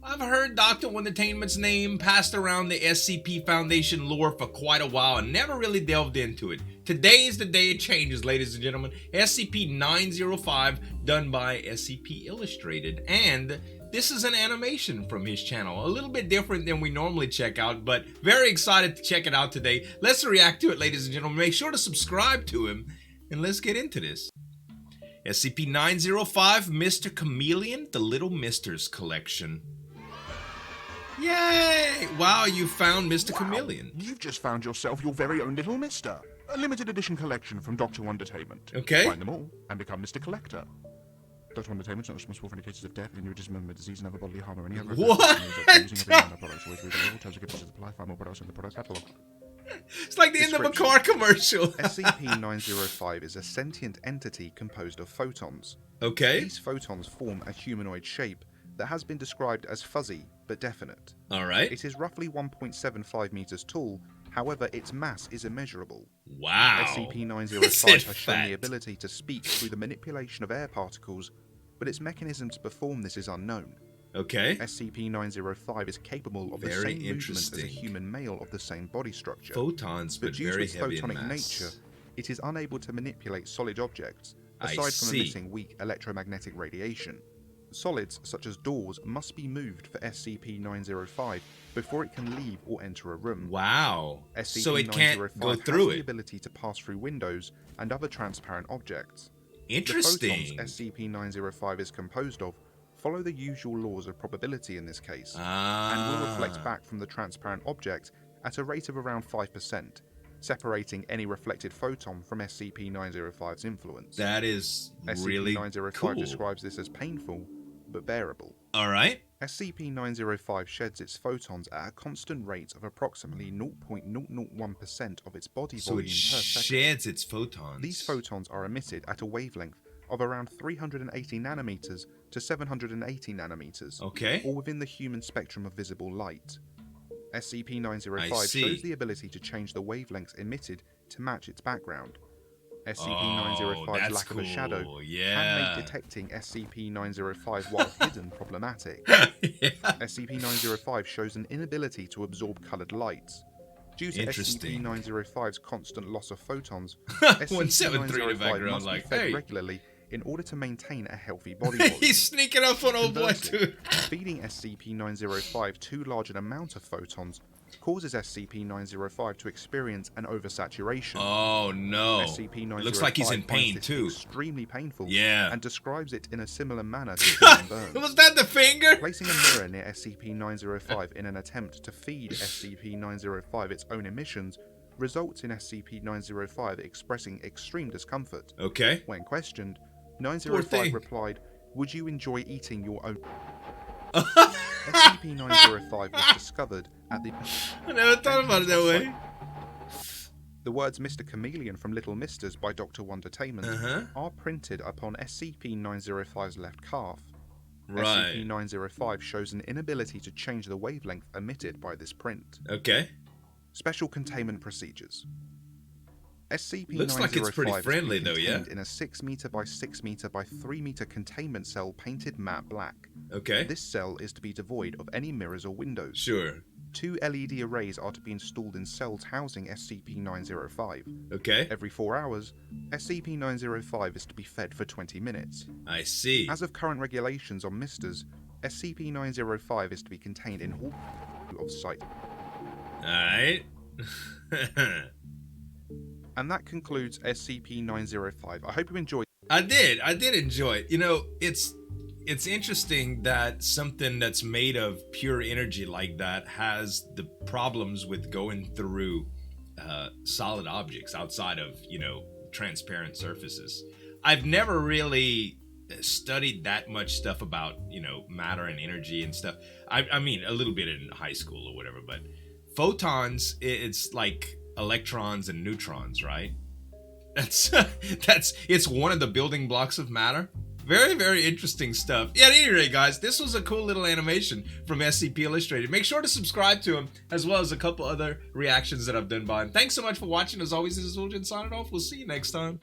I've heard Dr. Wondertainment's name passed around the SCP Foundation lore for quite a while and never really delved into it. Today is the day it changes, ladies and gentlemen. SCP-905, done by SCP Illustrated, and this is an animation from his channel. A little bit different than we normally check out, but very excited to check it out today. Let's react to it, ladies and gentlemen. Make sure to subscribe to him, and let's get into this. SCP-905, Mr. Chameleon, the Little Misters Collection. Yay! Wow, you found Mr. Chameleon. You've just found yourself your very own little mister. A limited edition collection from Dr. Wondertainment. Okay. Find them all and become Mr. Collector. Dr. Wondertainment's not responsible for any cases of death, aneurism, disease, and other bodily harm or any other. What? Using every product. Always read all terms and conditions apply. Find more products in the product catalog. It's like the end of a car commercial. SCP-905 is a sentient entity composed of photons. Okay. These photons form a humanoid shape that has been described as fuzzy but definite. Alright. It is roughly 1.75 meters tall, however its mass is immeasurable. Wow. SCP-905 has shown the ability to speak through the manipulation of air particles, but its mechanism to perform this is unknown. Okay. SCP-905 is capable of the same movement as a human male of the same body structure. Photons, but due to very its heavy photonic in mass. nature, it is unable to manipulate solid objects, aside from emitting weak electromagnetic radiation. Solids, such as doors, must be moved for SCP-905 before it can leave or enter a room. Wow. So it can't go has through the it. ability to pass through windows and other transparent objects. Interesting. The photons SCP-905 is composed of follow the usual laws of probability in this case, and will reflect back from the transparent object at a rate of around 5%, separating any reflected photon from SCP-905's influence. That is really SCP-905 cool. describes this as painful, but bearable. Alright. SCP-905 sheds its photons at a constant rate of approximately 0.001% of its body So volume it per second. sheds its photons. These photons are emitted at a wavelength of around 380 nanometers to 780 nanometers, Okay. all within the human spectrum of visible light. SCP-905 shows the ability to change the wavelengths emitted to match its background. SCP-905's lack of a shadow can make detecting SCP-905 while hidden problematic. SCP-905 shows an inability to absorb colored lights. Due to SCP-905's constant loss of photons, SCP-905 must be fed regularly in order to maintain a healthy body volume. He's sneaking up on old boy too. Feeding SCP-905 too large an amount of photons causes SCP-905 to experience an oversaturation. Oh no. SCP-905 looks like he's in pain finds this too. Extremely painful. Yeah. And describes it in a similar manner to human burns. Was that the finger? Placing a mirror near SCP-905 in an attempt to feed SCP-905 its own emissions results in SCP-905 expressing extreme discomfort. Okay. When questioned, 905 replied, "Would you enjoy eating your own?" SCP-905 was discovered at the... I never thought about it that way. The words Mr. Chameleon from Little Misters by Dr. Wondertainment are printed upon SCP-905's left calf. Right. SCP-905 shows an inability to change the wavelength emitted by this print. Okay. Special containment procedures. SCP-905 looks like it's pretty friendly though, yeah? in a 6 meter by 6 meter by 3 meter containment cell painted matte black. Okay. This cell is to be devoid of any mirrors or windows. Sure. 2 LED arrays are to be installed in cells housing SCP-905. Okay. Every 4 hours, SCP-905 is to be fed for 20 minutes. I see. As of current regulations on Misters, SCP-905 is to be contained in all of site. Alright. And that concludes SCP-905. I hope you enjoyed. I did enjoy it. You know, it's interesting that something that's made of pure energy like that has the problems with going through solid objects outside of, you know, transparent surfaces. I've never really studied that much stuff about, you know, matter and energy and stuff. I mean, a little bit in high school or whatever, but photons, it's like electrons and neutrons, right? It's one of the building blocks of matter. Very, very interesting stuff. Yeah, at any rate, guys, this was a cool little animation from SCP Illustrated. Make sure to subscribe to him, as well as a couple other reactions that I've done by him. Thanks so much for watching. As always, this is Zueljin signing off. We'll see you next time.